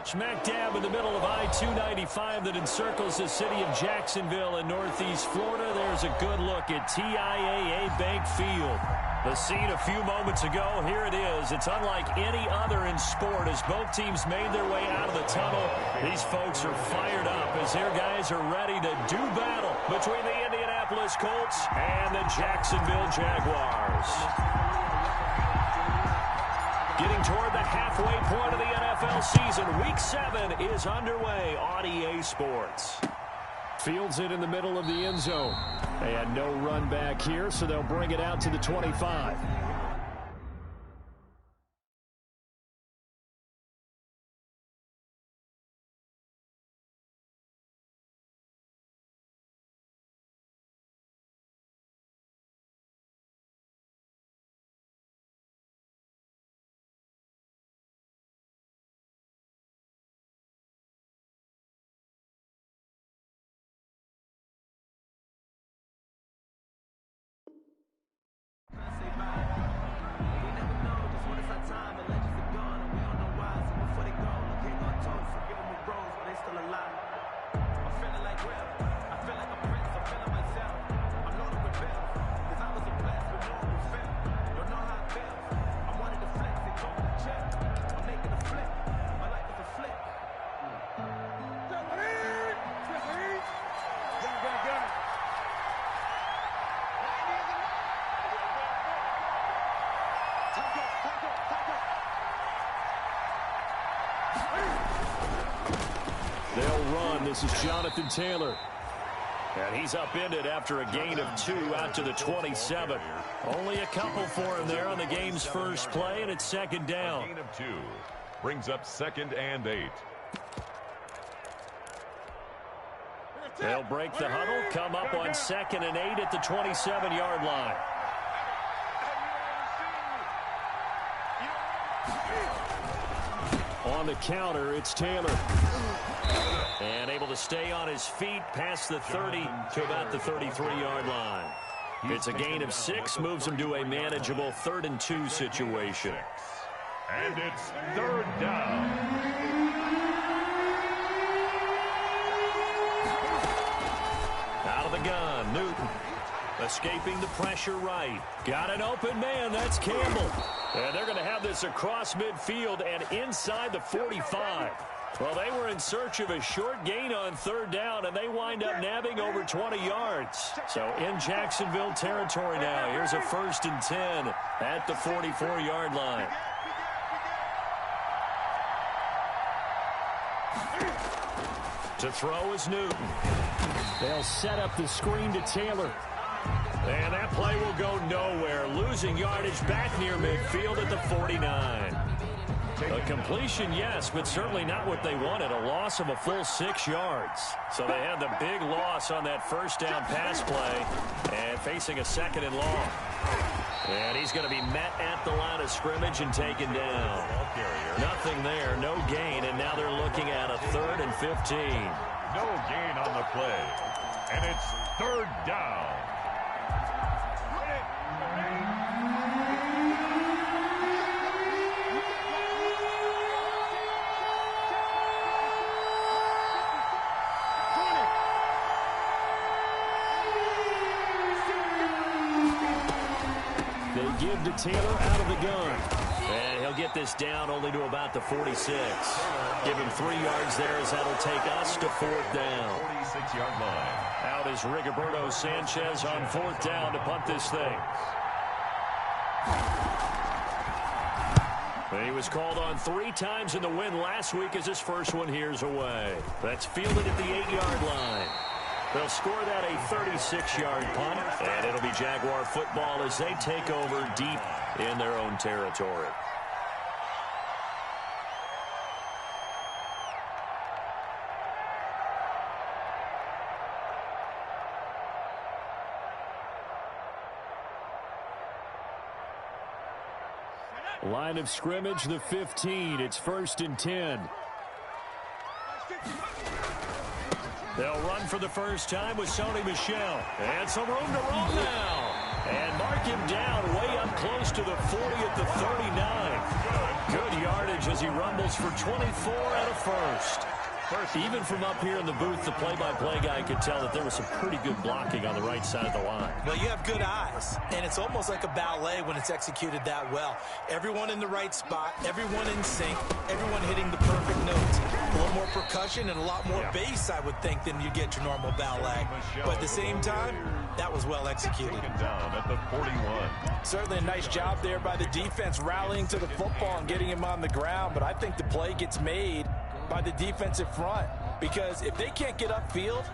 Smack dab in the middle of I-295 that encircles the city of Jacksonville in northeast Florida. There's a good look at TIAA Bank Field. The scene a few moments ago, here it is. It's unlike any other in sport as both teams made their way out of the tunnel. These folks are fired up as their guys are ready to do battle between the Indianapolis Colts and the Jacksonville Jaguars. Getting toward the halfway point of the NFL season, Week 7 is underway on EA Sports. Fields it in the middle of the end zone. They had no run back here, so they'll bring it out to the 25. They'll run. This is Jonathan Taylor. And he's upended after a gain of 2 out to the 27. Only a couple for him there on the game's first play, and it's second down. A gain of 2 brings up 2nd and 8. They'll break the huddle, come up on 2nd and 8 at the 27-yard line. On the counter, it's Taylor. And able to stay on his feet past the 30 to about the 33-yard line. It's a gain of 6, moves him to a manageable 3rd and 2 situation. And it's 3rd down. Out of the gun, Newton. Escaping the pressure right. Got an open man, that's Campbell. And they're going to have this across midfield and inside the 45. Well, they were in search of a short gain on 3rd down, and they wind up nabbing over 20 yards. So in Jacksonville territory now. Here's a 1st and 10 at the 44-yard line. To throw is Newton. They'll set up the screen to Taylor. And that play will go nowhere. Losing yardage back near midfield at the 49. A completion, yes, but certainly not what they wanted. A loss of a full 6 yards. So they had the big loss on that 1st down pass play and facing a 2nd and long. And he's going to be met at the line of scrimmage and taken down. Nothing there, no gain, and now they're looking at a 3rd and 15. No gain on the play. And it's 3rd down. Give to Taylor out of the gun. And he'll get this down only to about the 46. Give him 3 yards there as that'll take us to 4th down. 46-yard line. Out is Rigoberto Sanchez on 4th down to punt this thing. He was called on 3 times in the win last week as his first one here's away. That's fielded at the 8-yard line. They'll score that a 36-yard punt, and it'll be Jaguar football as they take over deep in their own territory. Line of scrimmage, the 15. It's 1st and 10. They'll run for the first time with Sony Michel. And some room to roam now. And mark him down way up close to the 40 at the 39. Good yardage as he rumbles for 24 and a first. Even from up here in the booth, the play-by-play guy could tell that there was some pretty good blocking on the right side of the line. Well, you have good eyes, and it's almost like a ballet when it's executed that well. Everyone in the right spot, everyone in sync, everyone hitting the perfect notes. A little more percussion and a lot more bass, I would think, than you get your normal ballet. But at the same time, that was well executed. Down at the 41. Certainly a nice job there by the defense rallying to the football and getting him on the ground, but I think the play gets made by the defensive front, because if they can't get upfield,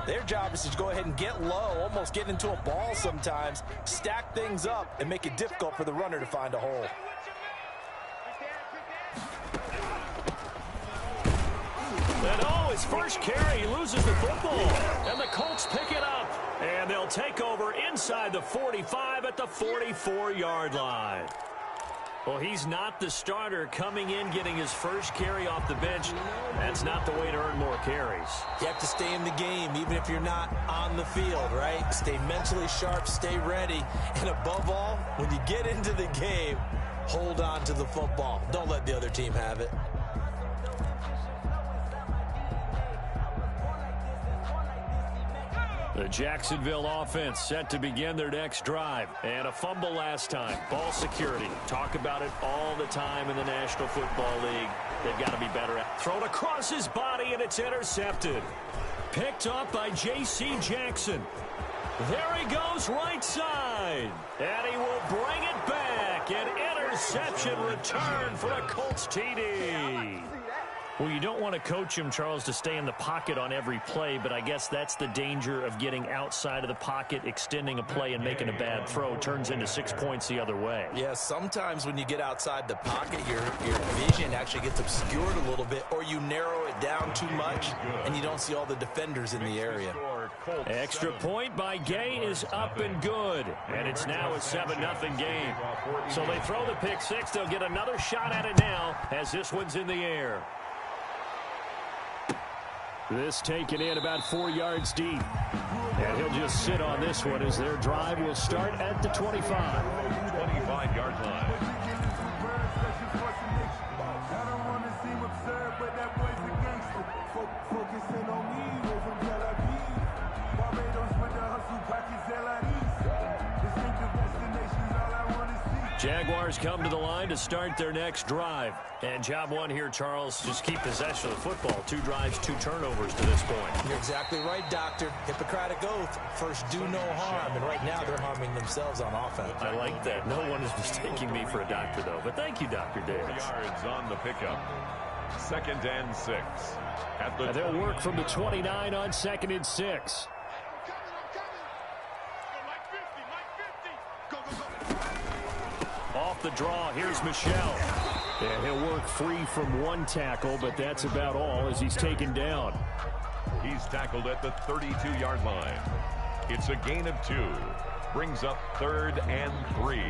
their job is to go ahead and get low, almost get into a ball sometimes, stack things up, and make it difficult for the runner to find a hole. And his first carry, he loses the football, and the Colts pick it up, and they'll take over inside the 45 at the 44-yard line. Well, he's not the starter coming in, getting his first carry off the bench. That's not the way to earn more carries. You have to stay in the game, even if you're not on the field, right? Stay mentally sharp, stay ready, and above all, when you get into the game, hold on to the football. Don't let the other team have it. The Jacksonville offense set to begin their next drive. And a fumble last time. Ball security. Talk about it all the time in the National Football League. They've got to be better at. Thrown across his body, and it's intercepted. Picked up by J.C. Jackson. There he goes, right side. And he will bring it back. An interception return for a Colts TD. Well, you don't want to coach him, Charles, to stay in the pocket on every play, but I guess that's the danger of getting outside of the pocket, extending a play, and making a bad throw. Turns into 6 points the other way. Yeah, sometimes when you get outside the pocket, your vision actually gets obscured a little bit, or you narrow it down too much, and you don't see all the defenders in the area. Extra point by Gay is up and good, and it's now a 7-0 game. So they throw the pick six. They'll get another shot at it now as this one's in the air. This taken in about 4 yards deep. And he'll just sit on this one as their drive will start at the 25. 25-yard line. Jaguars come to the line to start their next drive. And job one here, Charles, just keep possession of the football. 2 drives, 2 turnovers to this point. You're exactly right, Doctor. Hippocratic oath. First, do no harm. And right now, they're harming themselves on offense. I like that. No one is mistaking me for a doctor, though. But thank you, Dr. Davis. Yards on the pickup. 2nd and 6. And they'll work from the 29 on 2nd and 6. Off the draw, here's Michel. And he'll work free from 1 tackle, but that's about all as he's taken down. He's tackled at the 32-yard line. It's a gain of 2. Brings up 3rd and 3.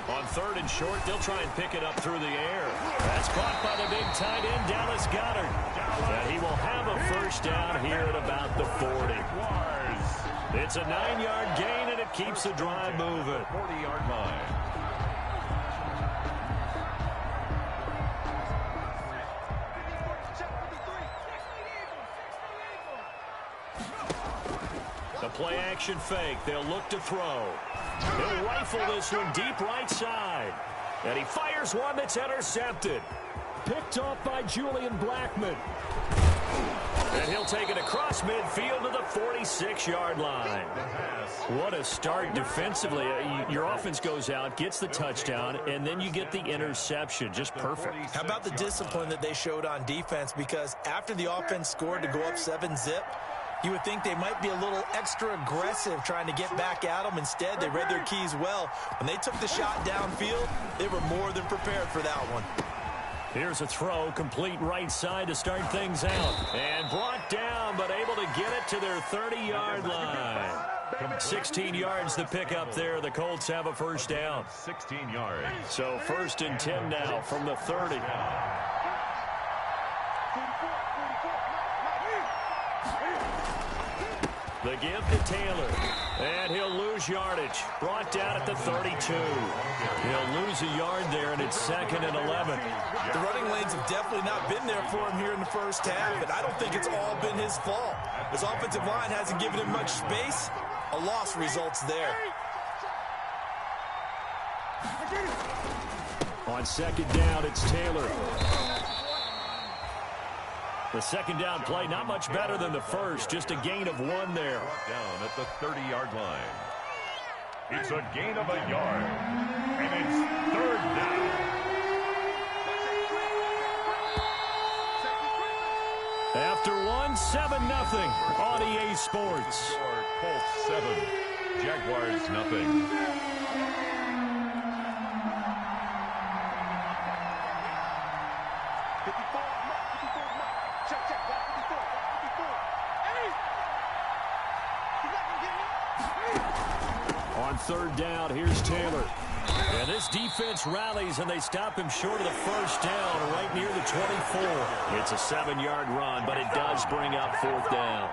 On 3rd and short, they'll try and pick it up through the air. That's caught by the big tight end, Dallas Goedert. And he will have a first down here at about the 40. It's a 9-yard gain, and it keeps the drive moving. 40-yard line. The play-action fake. They'll look to throw. He'll rifle this one deep right side. And he fires one that's intercepted. Picked off by Julian Blackmon. And he'll take it across midfield to the 46-yard line. What a start defensively. Your offense goes out, gets the touchdown, and then you get the interception. Just perfect. How about the discipline that they showed on defense? Because after the offense scored to go up 7-zip, you would think they might be a little extra aggressive trying to get back at them. Instead, they read their keys well. When they took the shot downfield, they were more than prepared for that one. Here's a throw, complete right side to start things out. And brought down, but able to get it to their 30-yard line. 16 yards to pick up there. The Colts have a first down. 16 yards. So 1st and 10 now from the 30. The give to Taylor. And he'll lose yardage. Brought down at the 32. He'll lose a yard there, and it's 2nd and 11. The running lanes have definitely not been there for him here in the first half, and I don't think it's all been his fault. His offensive line hasn't given him much space. A loss results there. On 2nd down, it's Taylor. The 2nd down play, not much better than the first. Just a gain of 1 there. Down at the 30-yard line. It's a gain of a yard. And it's 3rd down. After 1, 7-0 on EA Sports. Colts 7, Jaguars nothing. On 3rd down, here's Taylor. And this defense rallies, and they stop him short of the first down, right near the 24. It's a 7-yard run, but it does bring up 4th down.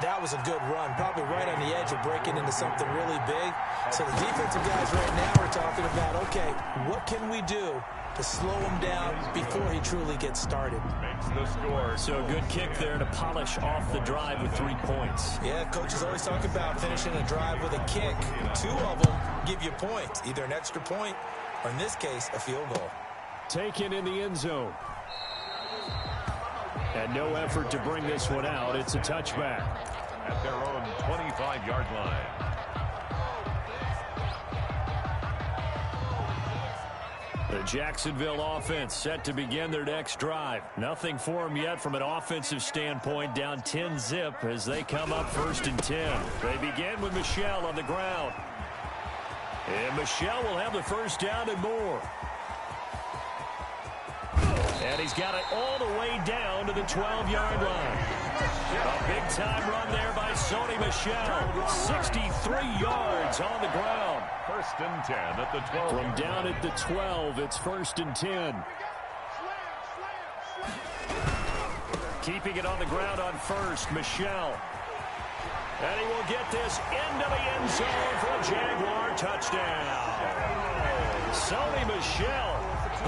That was a good run, probably right on the edge of breaking into something really big. So the defensive guys right now are talking about, okay, what can we do to slow him down before he truly gets started? Makes the score. So a good kick there to polish off the drive with 3 points. Yeah, coaches always talk about finishing a drive with a kick. 2 of them give you points, either an extra point or, in this case, a field goal. Taken in the end zone. And no effort to bring this one out. It's a touchback. At their own 25-yard line. The Jacksonville offense set to begin their next drive. Nothing for them yet from an offensive standpoint. Down 10-zip as they come up 1st and 10. They begin with Michel on the ground. And Michel will have the first down and more. And he's got it all the way down to the 12-yard line. A big-time run there by Sony Michel. 63 yards on the ground. 1st and 10 at the 12. From down at the 12, it's 1st and 10. Keeping it on the ground on 1st, Michel. And he will get this into the end zone for a Jaguar touchdown. Sony Michel,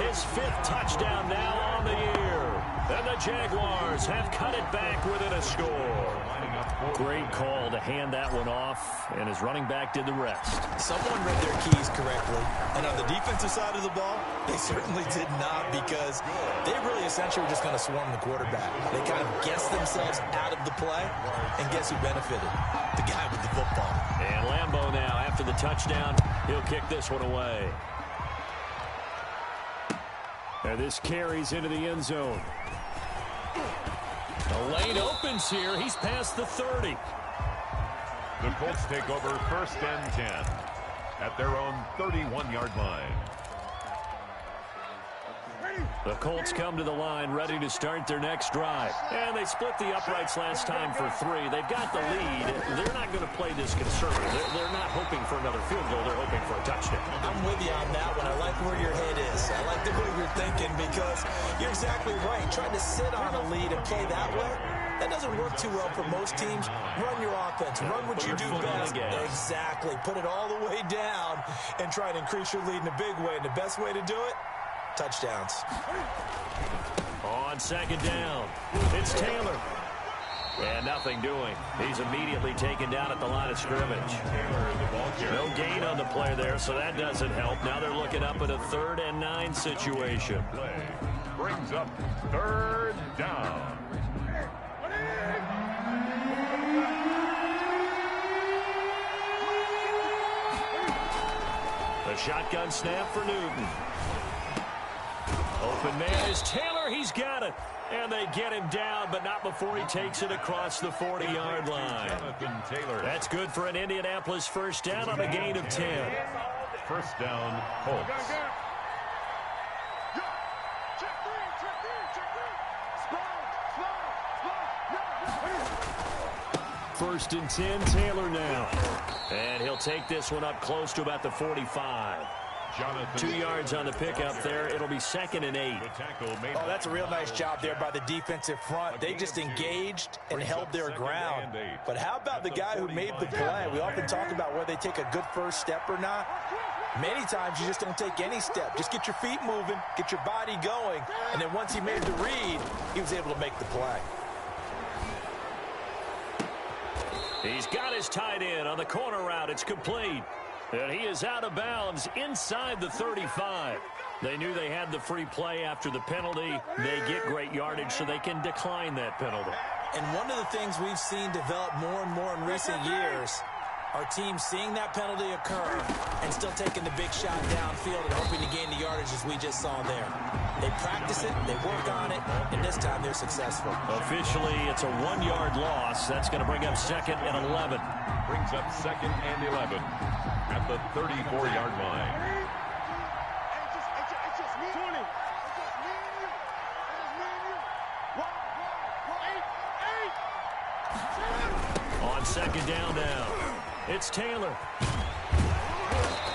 his 5th touchdown now on the year. And the Jaguars have cut it back within a score. Great call to hand that one off, and his running back did the rest. Someone read their keys correctly, and on the defensive side of the ball, they certainly did not, because they really essentially were just going to swarm the quarterback. They kind of guessed themselves out of the play, and guess who benefited? The guy with the football. And Lambeau now, after the touchdown, he'll kick this one away. And this carries into the end zone. The lane opens here. He's past the 30. The Colts take over 1st and 10 at their own 31-yard line. The Colts come to the line ready to start their next drive. And they split the uprights last time for 3. They've got the lead. They're not going to play this conservative. They're not hoping for another field goal. They're hoping for a touchdown. I'm with you on that one. I like where your head is. I like the way you're thinking, because you're exactly right. Trying to sit on a lead and play that way, that doesn't work too well for most teams. Run your offense. Run what you do best. Exactly. Put it all the way down and try to increase your lead in a big way. And the best way to do it, touchdowns. On 2nd down, it's Taylor. And nothing doing. He's immediately taken down at the line of scrimmage. No gain on the play there, so that doesn't help. Now they're looking up at a 3rd and 9 situation. Play brings up 3rd down. The shotgun snap for Newton. Open man is Taylor. He's got it. And they get him down, but not before he takes it across the 40-yard line. That's good for an Indianapolis first down on a gain of 10. 1st down, Colts. First and 10, Taylor now. And he'll take this one up close to about the 45. 2 yards on the pickup there. It'll be 2nd and 8. Oh, that's a real nice job there by the defensive front. They just engaged and held their ground. But how about the guy who made the play? We often talk about whether they take a good first step or not. Many times you just don't take any step. Just get your feet moving, get your body going, and then once he made the read, he was able to make the play. He's got his tight end on the corner route. It's complete. And he is out of bounds inside the 35. They knew they had the free play after the penalty. They get great yardage so they can decline that penalty. And one of the things we've seen develop more and more in recent years are teams seeing that penalty occur and still taking the big shot downfield and hoping to gain the yardage as we just saw there. They practice it, they work on it, and this time they're successful. Officially, it's a 1-yard loss. That's going to bring up 2nd and 11. Brings up 2nd and 11 at the 34-yard line. On 2nd down now, it's Taylor.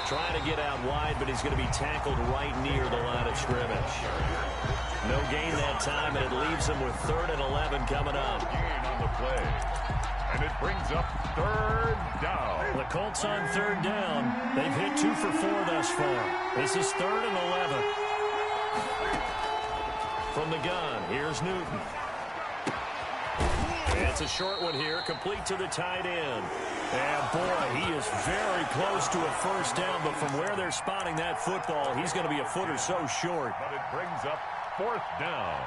Trying to get out wide, but he's going to be tackled right near the line of scrimmage. No gain that time, and it leaves him with 3rd and 11 coming up. Gain on the play. And it brings up 3rd down. The Colts on 3rd down. They've hit 2 for 4 thus far. This is 3rd and 11. From the gun, here's Newton. It's a short one here, complete to the tight end. And, boy, he is very close to a first down, but from where they're spotting that football, he's going to be a foot or so short. But it brings up 4th down.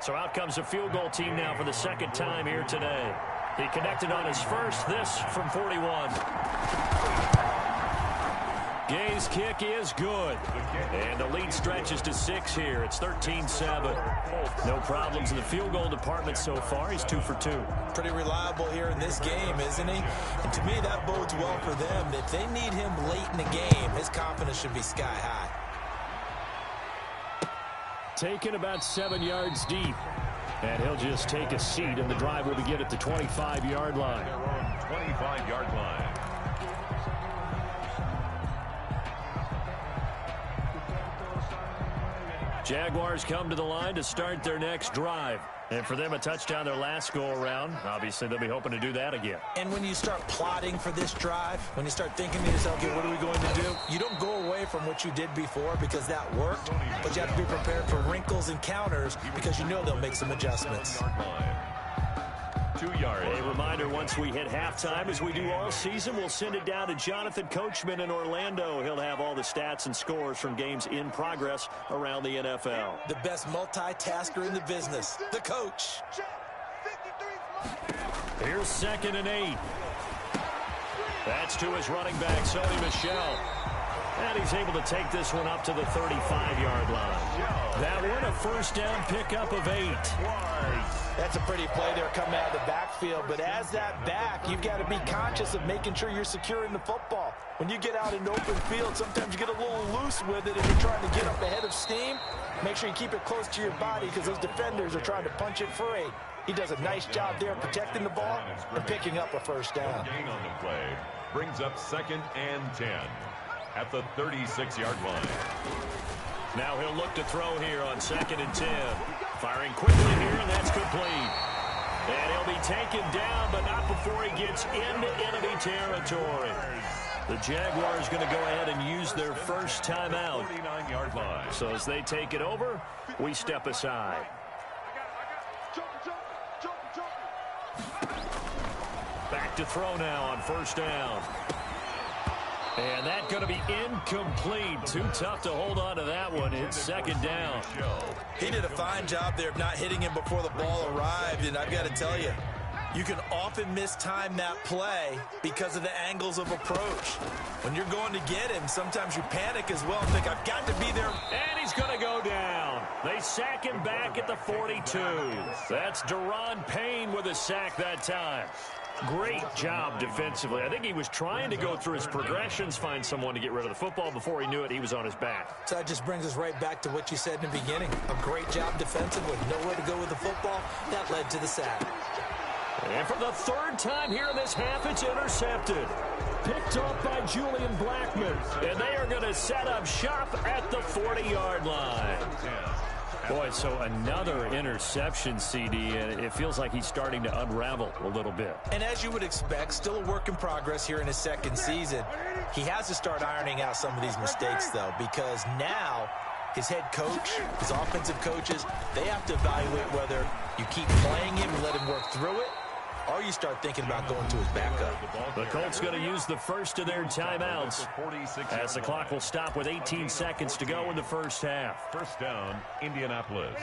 So out comes a field goal team now for the 2nd time here today. He connected on his first, this from 41. Gay's kick is good. And the lead stretches to 6 here. It's 13-7. No problems in the field goal department so far. He's 2 for 2. Pretty reliable here in this game, isn't he? And to me, that bodes well for them. If they need him late in the game, his confidence should be sky high. Taken about 7 yards deep. And he'll just take a seat, and the drive will begin at the 25-yard line. Their own 25-yard line. Jaguars come to the line to start their next drive. And for them, a touchdown their last go-around. Obviously, they'll be hoping to do that again. And when you start plotting for this drive, when you start thinking to yourself, okay, what are we going to do? You don't go away from what you did before because that worked, but you have to be prepared for wrinkles and counters because you know they'll make some adjustments. 2 yards. A reminder, once we hit halftime, as we do all season, we'll send it down to Jonathan Coachman in Orlando. He'll have all the stats and scores from games in progress around the NFL. The best multitasker in the business, the coach. Here's 2nd and 8. That's to his running back, Sony Michel. And he's able to take this one up to the 35-yard line. That one, a first down pickup of 8. That's a pretty play there coming out of the backfield. But as that back, you've got to be conscious of making sure you're securing the football. When you get out in open field, sometimes you get a little loose with it if you're trying to get up ahead of steam. Make sure you keep it close to your body because those defenders are trying to punch it free. He does a nice job there protecting the ball and picking up a first down. Gain on the play brings up 2nd and 10 at the 36-yard line. Now he'll look to throw here on 2nd and 10. Firing quickly here, and that's complete. And he'll be taken down, but not before he gets into enemy territory. The Jaguars going to go ahead and use their first timeout. 49-yard line. So as they take it over, we step aside. Back to throw now on first down. And that's going to be incomplete. Too tough to hold on to that one. It's 2nd down. He did a fine job there of not hitting him before the ball arrived. And I've got to tell you, You can often mistime that play because of the angles of approach. When you're going to get him, sometimes you panic as well and think, I've got to be there. And he's going to go down. They sack him back at the 42. That's Deron Payne with a sack that time. Great job defensively. I think he was trying to go through his progressions, find someone to get rid of the football. Before he knew it, he was on his back. So that just brings us right back to what you said in the beginning. A great job defensively. Nowhere to go with the football. That led to the sack. And for the third time here in this half, it's intercepted. Picked off by Julian Blackman. And they are going to set up shop at the 40-yard line. Boy, so another interception, CD, and it feels like he's starting to unravel a little bit. And as you would expect, still a work in progress here in his second season. He has to start ironing out some of these mistakes, though, because now his head coach, his offensive coaches, they have to evaluate whether you keep playing him and let him work through it, or you start thinking about going to his backup. The Colts going to use the first of their timeouts as the clock will stop with 18 seconds to go in the first half. First down, Indianapolis.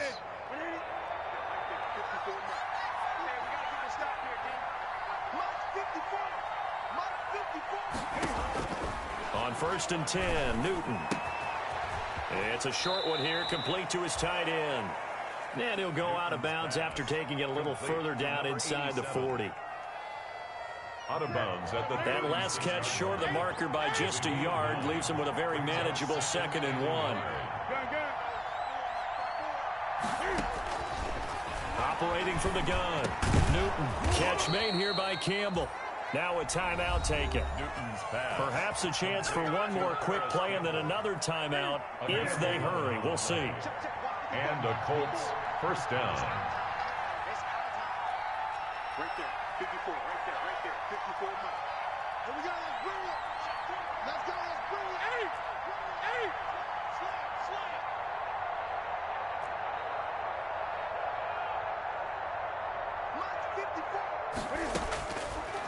On 1st and 10, Newton. It's a short one here, complete to his tight end. And he'll go out of bounds after taking it a little further down inside the 40. Out of bounds at the That last catch short of the marker by just a yard leaves him with a very manageable 2nd and 1. Operating from the gun. Newton. Catch made here by Campbell. Now a timeout taken. Newton's pass. Perhaps a chance for one more quick play and then another timeout if they hurry. We'll see. And a Colts first down. Right there, 54, right there, 54 miles. Here we go, let's bring it. Let's go, let's bring it. Eight.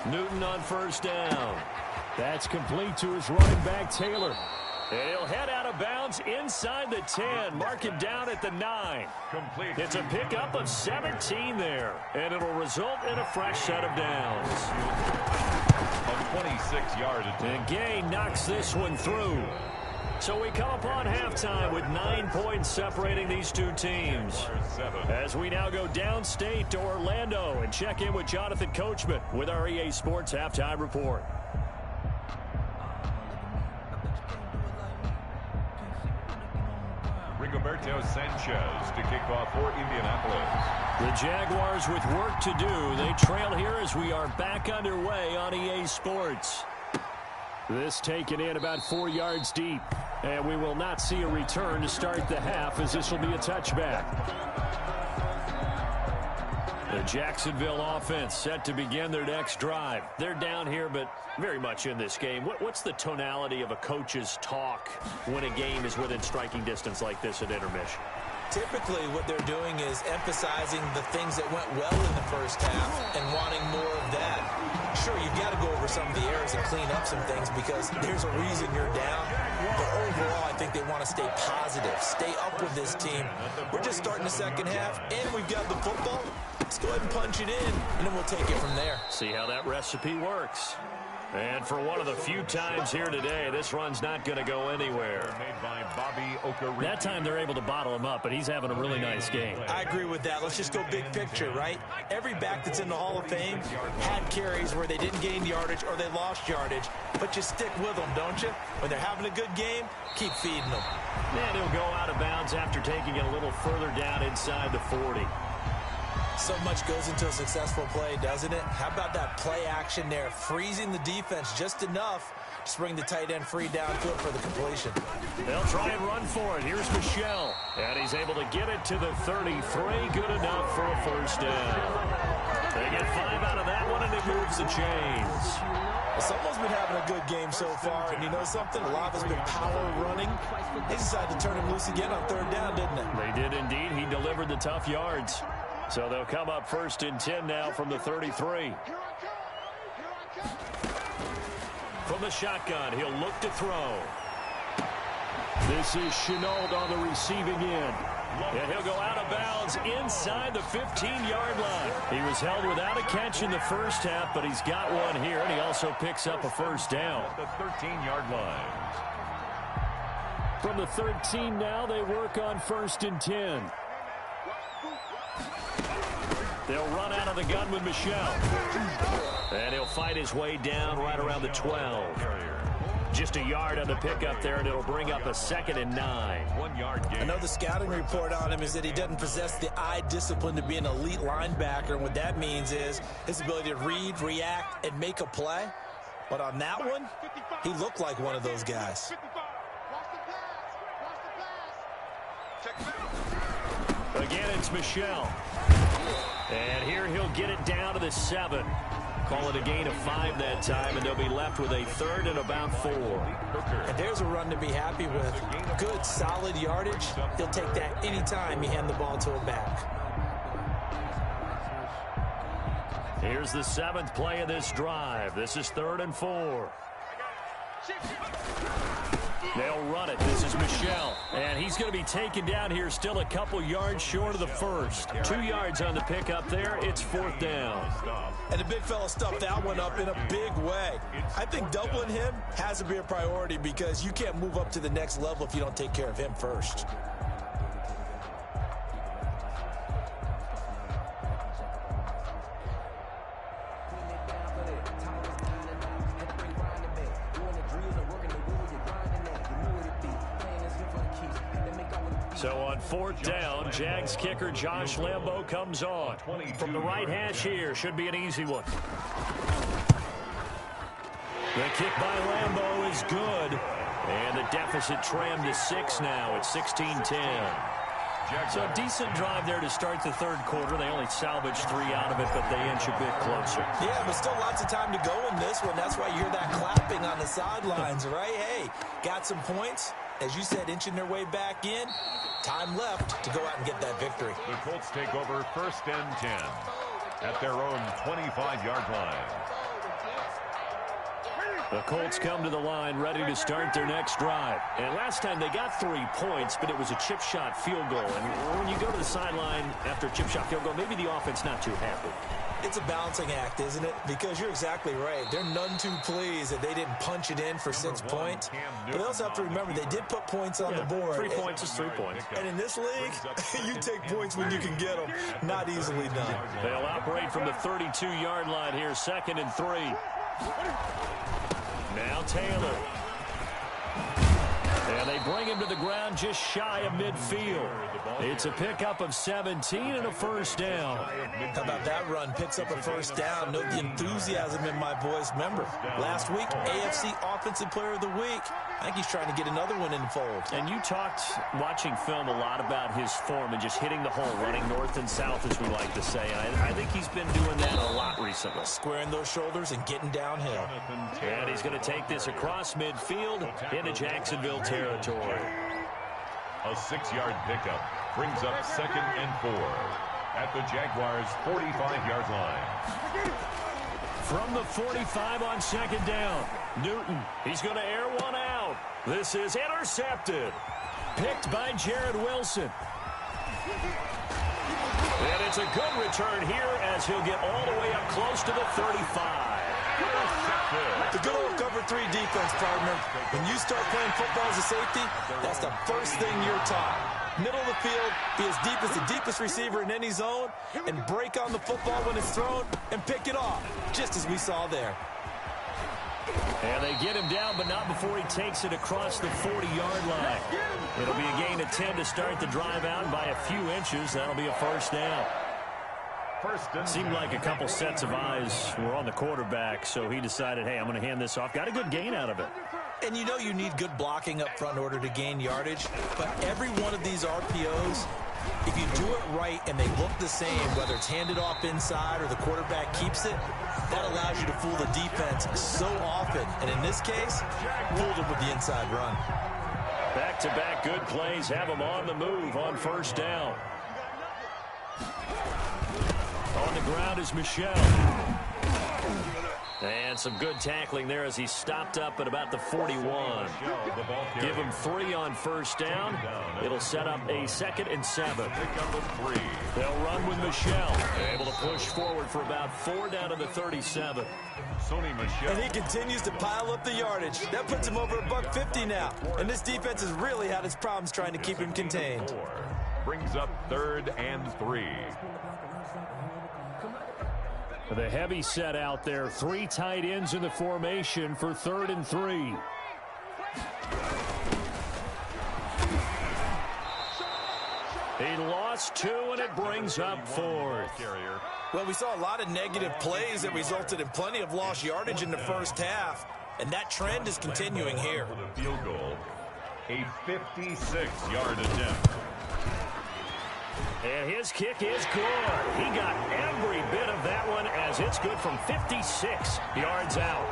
Slide. Newton on first down. That's complete to his running back, Taylor. And he'll head out of bounds inside the 10. Mark him down at the 9. Complete. It's a pickup of 17 there. And it'll result in a fresh set of downs. A 26-yard attempt. And Gay knocks this one through. So we come upon halftime with 9 points separating these two teams. As we now go downstate to Orlando and check in with Jonathan Coachman with our EA Sports Halftime Report. Rigoberto Sanchez to kick off for Indianapolis. The Jaguars with work to do. They trail here as we are back underway on EA Sports. This taken in about 4 yards deep. And we will not see a return to start the half as this will be a touchback. The Jacksonville offense set to begin their next drive. They're down here, but very much in this game. What's the tonality of a coach's talk when a game is within striking distance like this at intermission? Typically, what they're doing is emphasizing the things that went well in the first half and wanting more of that. Sure, you've got to go over some of the errors and clean up some things because there's a reason you're down. But overall, I think they want to stay positive, stay up with this team. We're just starting the second half, and we've got the football. Let's go ahead and punch it in, and then we'll take it from there. See how that recipe works. And for one of the few times here today, this run's not going to go anywhere. Made by Bobby Okereke. That time they're able to bottle him up, but he's having a really nice game. I agree with that. Let's just go big picture, right? Every back that's in the Hall of Fame had carries where they didn't gain yardage or they lost yardage, but you stick with them, don't you? When they're having a good game, keep feeding them. And he'll go out of bounds after taking it a little further down inside the 40. So much goes into a successful play, doesn't it? How about that play action there, freezing the defense just enough to bring the tight end free downfield for the completion. They'll try and run for it. Here's Michelle. And he's able to get it to the 33. Good enough for a first down. They get 5 out of that one, and it moves the chains. Someone's been having a good game so far, and you know something? A lot has been power running. They decided to turn him loose again on third down, didn't they? They did indeed. He delivered the tough yards. So they'll come up 1st and 10 now from the 33. From the shotgun, he'll look to throw. This is Chenault on the receiving end. And he'll go out of bounds inside the 15-yard line. He was held without a catch in the first half, but he's got one here, and he also picks up a first down. At the 13-yard line. From the 13 now, they work on 1st and 10. They'll run out of the gun with Michel. And he'll fight his way down right around the 12. Just a yard on the pickup there, and it'll bring up a 2nd and 9. 1 yard gain. I know the scouting report on him is that he doesn't possess the eye discipline to be an elite linebacker, and what that means is his ability to read, react, and make a play. But on that one, he looked like one of those guys. Again, it's Michel. And here he'll get it down to the 7. Call it a gain of 5 that time, and they'll be left with a 3rd and about 4. And there's a run to be happy with. Good, solid yardage. He'll take that anytime you hand the ball to a back. Here's the 7th play of this drive. This is 3rd and 4. They'll run it. This is Michel. And he's going to be taken down here, still a couple yards short of the first. 2 yards on the pickup there. It's 4th down. And the big fella stuffed that one up in a big way. I think doubling him has to be a priority because you can't move up to the next level if you don't take care of him first. So on 4th down, Jags kicker Josh Lambo comes on. From the right hash here, should be an easy one. The kick by Lambo is good. And the deficit trimmed to 6 now. It's 16-10. So a decent drive there to start the 3rd quarter. They only salvaged 3 out of it, but they inch a bit closer. Yeah, but still lots of time to go in this one. That's why you hear that clapping on the sidelines, right? Hey, got some points. As you said, inching their way back in. Time left to go out and get that victory. The Colts take over 1st and 10 at their own 25-yard line. The Colts come to the line ready to start their next drive. And last time they got 3 points, but it was a chip shot field goal. And when you go to the sideline after a chip shot field goal, maybe the offense not too happy. It's a balancing act, isn't it? Because you're exactly right. They're none too pleased that they didn't punch it in for 6 points. But they also have to remember they did put points on the board. 3 points is 3 points. And in this league, you take points when you can get them. Not easily done. They'll operate from the 32-yard line here, 2nd and 3. Now Taylor. And they bring him to the ground just shy of midfield. It's a pickup of 17 and a 1st down. How about that run? Picks up a 1st down. Note the enthusiasm in my boys' member. Last week, AFC Offensive Player of the Week. I think he's trying to get another one in the fold. And you talked, watching film, a lot about his form and just hitting the hole, running north and south, as we like to say. I think he's been doing that a lot recently. Squaring those shoulders and getting downhill. And he's going to take this across midfield into Jacksonville territory. A 6-yard pickup brings up 2nd and 4 at the Jaguars' 45-yard line. From the 45 on 2nd down, Newton, he's going to air one out. This is intercepted. Picked by Jared Wilson. And it's a good return here as he'll get all the way up close to the 35. The good old cover 3 defense, partner. When you start playing football as a safety, that's the first thing you're taught. Middle of the field, be as deep as the deepest receiver in any zone, and break on the football when it's thrown and pick it off, just as we saw there. And they get him down, but not before he takes it across the 40-yard line. It'll be a gain of 10 to start the drive out by a few inches. That'll be a 1st down. Seemed like a couple sets of eyes were on the quarterback, so he decided, hey, I'm going to hand this off. Got a good gain out of it. And you know you need good blocking up front in order to gain yardage, but every one of these RPOs, if you do it right and they look the same, whether it's handed off inside or the quarterback keeps it, that allows you to fool the defense so often. And in this case, fooled them with the inside run. Back-to-back good plays have them on the move on 1st down. On the ground is Michel. And some good tackling there as he stopped up at about the 41. Give him 3 on first down. It'll set up a 2nd and 7. They'll run with Michelle. Able to push forward for about 4 down to the 37. And he continues to pile up the yardage. That puts him over $150 now. And this defense has really had its problems trying to keep him contained. Brings up 3rd and 3. The heavy set out there. 3 tight ends in the formation for 3rd and 3. He lost 2, and it brings up 4th. Well, we saw a lot of negative plays that resulted in plenty of lost yardage in the first half, and that trend is continuing here. The field goal, a 56-yard attempt. And his kick is good. He got every bit of that one as it's good from 56 yards out.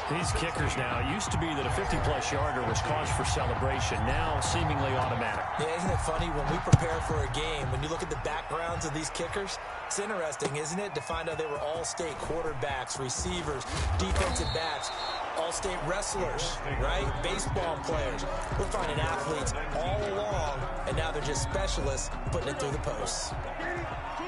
These kickers now, it used to be that a 50-plus yarder was cause for celebration. Now seemingly automatic. Yeah, isn't it funny when we prepare for a game, when you look at the backgrounds of these kickers, it's interesting, isn't it, to find out they were all-state quarterbacks, receivers, defensive backs, all-state wrestlers, right? Baseball players. We're finding athletes all along, and now they're just specialists putting it through the posts.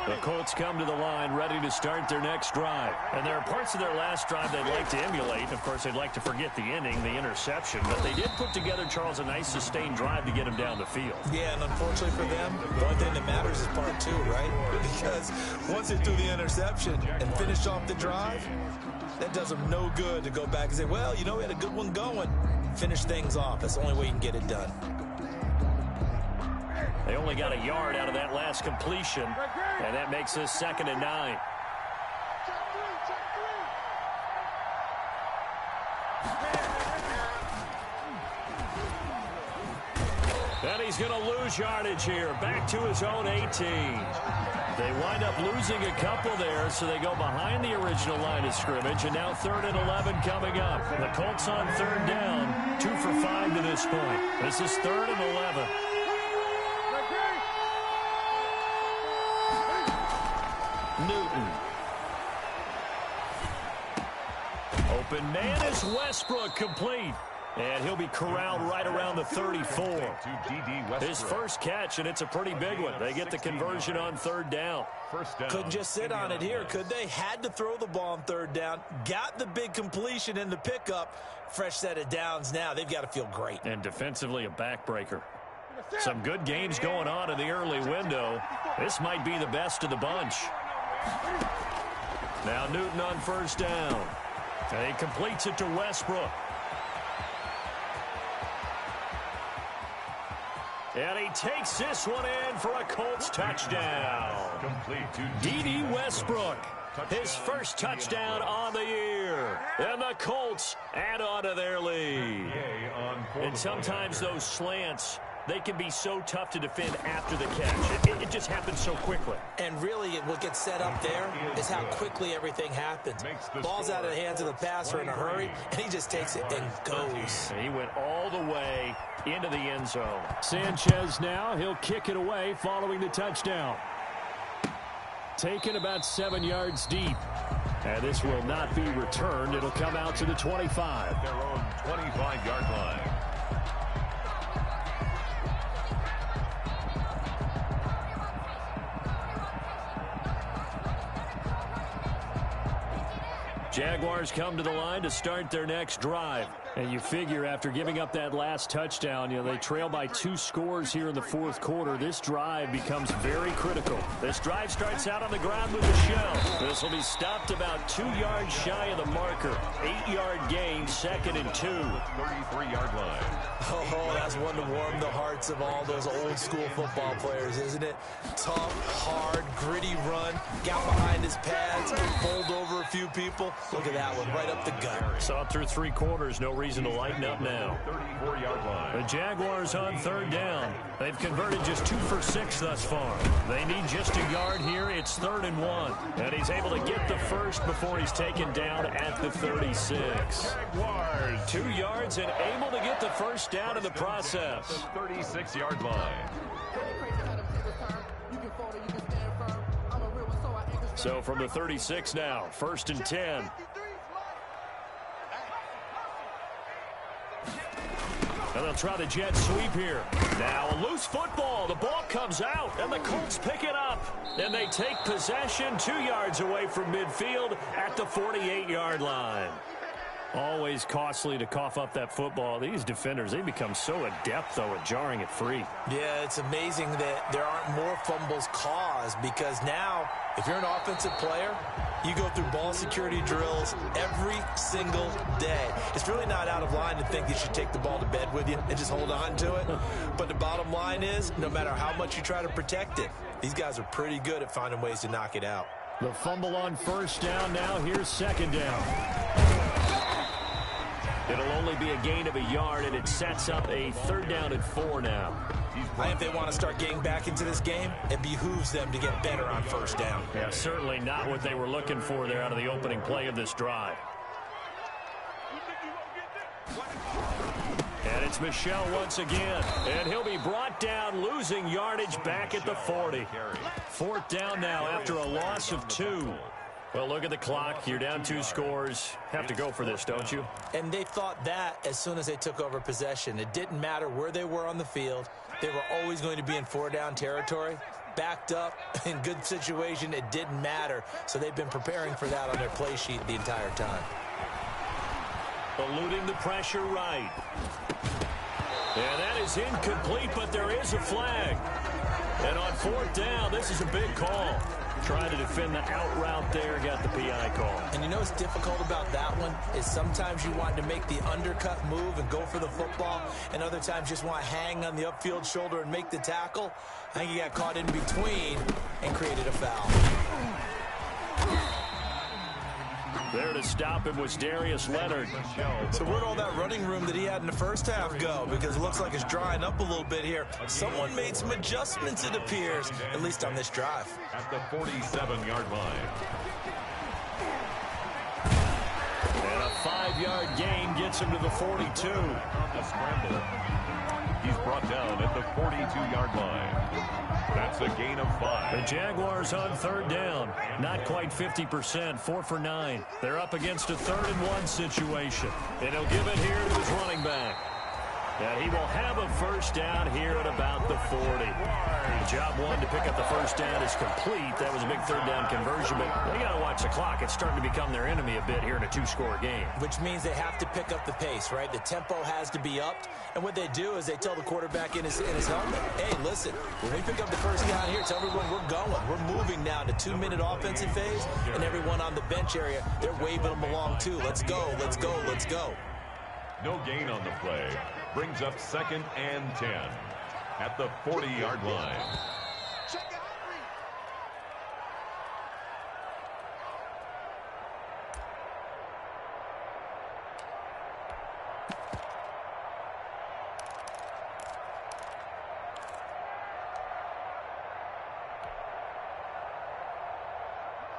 The Colts come to the line ready to start their next drive. And there are parts of their last drive they'd like to emulate. Of course, they'd like to forget the ending, the interception. But they did put together, Charles, a nice sustained drive to get him down the field. Yeah, and unfortunately for them, the only thing that matters is part 2, right? Because once they threw the interception and finished off the drive, that does them no good to go back and say, well, you know, we had a good one going. Finish things off. That's the only way you can get it done. They only got a yard out of that last completion, and that makes this 2nd and 9. And he's going to lose yardage here, back to his own 18. They wind up losing a couple there, so they go behind the original line of scrimmage, and now 3rd and 11 coming up. The Colts on 3rd down, 2 for 5 to this point. This is 3rd and 11. Newton. Open man is Westbrook, complete. And he'll be corralled right around the 34. His first catch, and it's a pretty big one. They get the conversion on 3rd down. Couldn't just sit on it here, could they? Had to throw the ball on 3rd down. Got the big completion in the pickup. Fresh set of downs now. They've got to feel great. And defensively, a backbreaker. Some good games going on in the early window. This might be the best of the bunch. Now Newton on 1st down. And he completes it to Westbrook. And he takes this one in for a Colts touchdown. Complete to D.D. Westbrook, his first touchdown on the year. And the Colts add on to their lead. And sometimes those slants, they can be so tough to defend after the catch. It just happens so quickly. And really, what gets set up there is how quickly everything happens. Ball's out of the hands of the passer in a hurry, and he just takes it and goes. He went all the way into the end zone. Sanchez now, he'll kick it away following the touchdown. Taken about 7 yards deep. And this will not be returned. It'll come out to the 25. Their own 25-yard line. Jaguars come to the line to start their next drive. And you figure after giving up that last touchdown, they trail by 2 scores here in the 4th quarter. This drive becomes very critical. This drive starts out on the ground with Michelle. This will be stopped about 2 yards shy of the marker. 8-yard gain, 2nd and 2. 33-yard line. Oh, that's one to warm the hearts of all those old-school football players, isn't it? Tough, hard, gritty run. Got behind his pads, bowled over a few people. Look at that one, right up the gut. Saw through 3 quarters, no reason to lighten up now. 34-yard line. The Jaguars on 3rd down. They've converted just 2 for 6 thus far. They need just a yard here. It's 3rd and 1. And he's able to get the first before he's taken down at the 36. Jaguars. 2 yards and able to get the first down in the process. The 36-yard line. So from the 36 now, 1st and 10. And they'll try the jet sweep here. Now a loose football. The ball comes out, and the Colts pick it up. And they take possession 2 yards away from midfield at the 48-yard line. Always costly to cough up that football. These defenders, they become so adept, though, at jarring it free. Yeah, it's amazing that there aren't more fumbles caused, because now, if you're an offensive player, you go through ball security drills every single day. It's really not out of line to think you should take the ball to bed with you and just hold on to it. But the bottom line is, no matter how much you try to protect it, these guys are pretty good at finding ways to knock it out. The fumble on first down. Now here's second down. It'll only be a gain of a yard, and it sets up a 3rd down and 4 now. If they want to start getting back into this game, it behooves them to get better on first down. Yeah, certainly not what they were looking for there out of the opening play of this drive. And it's Michel once again. And he'll be brought down, losing yardage back at the 40. 4th down now after a loss of 2. Well, look at the clock. You're down 2 scores. Have to go for this, don't you? And they thought that as soon as they took over possession. It didn't matter where they were on the field. They were always going to be in 4-down territory. Backed up, in good situation, it didn't matter. So they've been preparing for that on their play sheet the entire time. Eluding the pressure right. And that is incomplete, but there is a flag. And on 4th down, this is a big call. Trying to defend the out route there, got the PI call. And you know what's difficult about that one is sometimes you want to make the undercut move and go for the football, and other times just want to hang on the upfield shoulder and make the tackle. I think he got caught in between and created a foul. There to stop him was Darius Leonard. So where'd all that running room that he had in the first half go? Because it looks like it's drying up a little bit here. Someone made some adjustments, it appears, at least on this drive. At the 47-yard line. And a 5-yard gain gets him to the 42. A scramble. He's brought down at the 42-yard line. That's a gain of 5. The Jaguars on 3rd down. Not quite 50%, 4 for 9. They're up against a 3rd and 1 situation. And he'll give it here to his running back. And he will have a first down here at about the 40. Job 1 to pick up the first down is complete. That was a big 3rd down conversion, but they got to watch the clock. It's starting to become their enemy a bit here in a 2-score game. Which means they have to pick up the pace, right? The tempo has to be upped. And what they do is they tell the quarterback in his helmet, hey, listen, when we pick up the first down here, tell everyone we're going. We're moving now to 2-minute offensive phase, and everyone on the bench area, they're waving them along too. Let's go, let's go, let's go. No gain on the play. Brings up 2nd and 10 at the 40-yard line.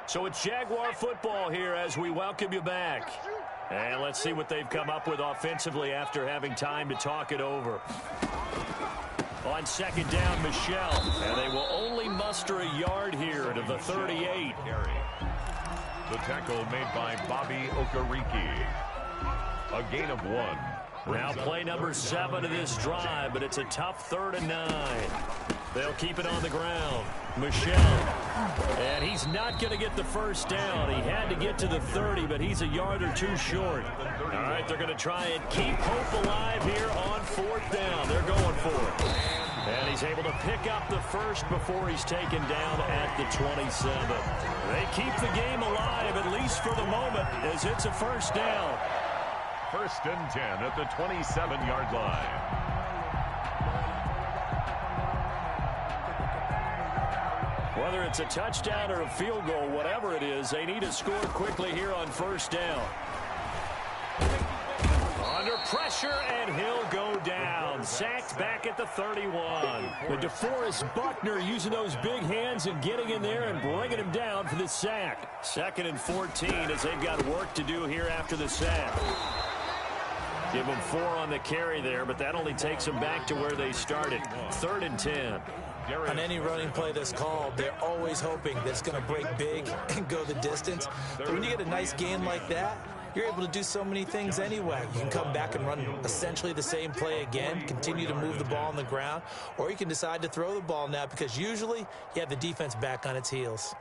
So it's Jaguar football here as we welcome you back. And let's see what they've come up with offensively after having time to talk it over. On 2nd down, Michel. And they will only muster a yard here to the 38. The tackle made by Bobby Okereke. A gain of 1. Now play number 7 of this drive, but it's a tough 3rd and 9. They'll keep it on the ground. Michel. And he's not going to get the first down. He had to get to the 30, but he's a yard or 2 short. All right, they're going to try and keep hope alive here on 4th down. They're going for it. And he's able to pick up the first before he's taken down at the 27. They keep the game alive, at least for the moment, as it's a first down. 1st and 10 at the 27-yard line. Whether it's a touchdown or a field goal, whatever it is, they need to score quickly here on 1st down. Under pressure, and he'll go down. Sacked back at the 31. But DeForest Buckner using those big hands and getting in there and bringing him down for the sack. 2nd and 14 as they've got work to do here after the sack. Give them 4 on the carry there, but that only takes them back to where they started. 3rd and 10. On any running play that's called, they're always hoping that it's going to break big and go the distance. But when you get a nice gain like that, you're able to do so many things anyway. You can come back and run essentially the same play again, continue to move the ball on the ground, or you can decide to throw the ball now because usually you have the defense back on its heels.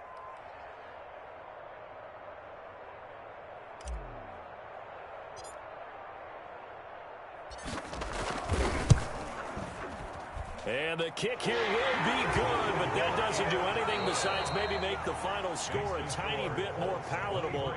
And the kick here will be good, but that doesn't do anything besides maybe make the final score a tiny bit more palatable.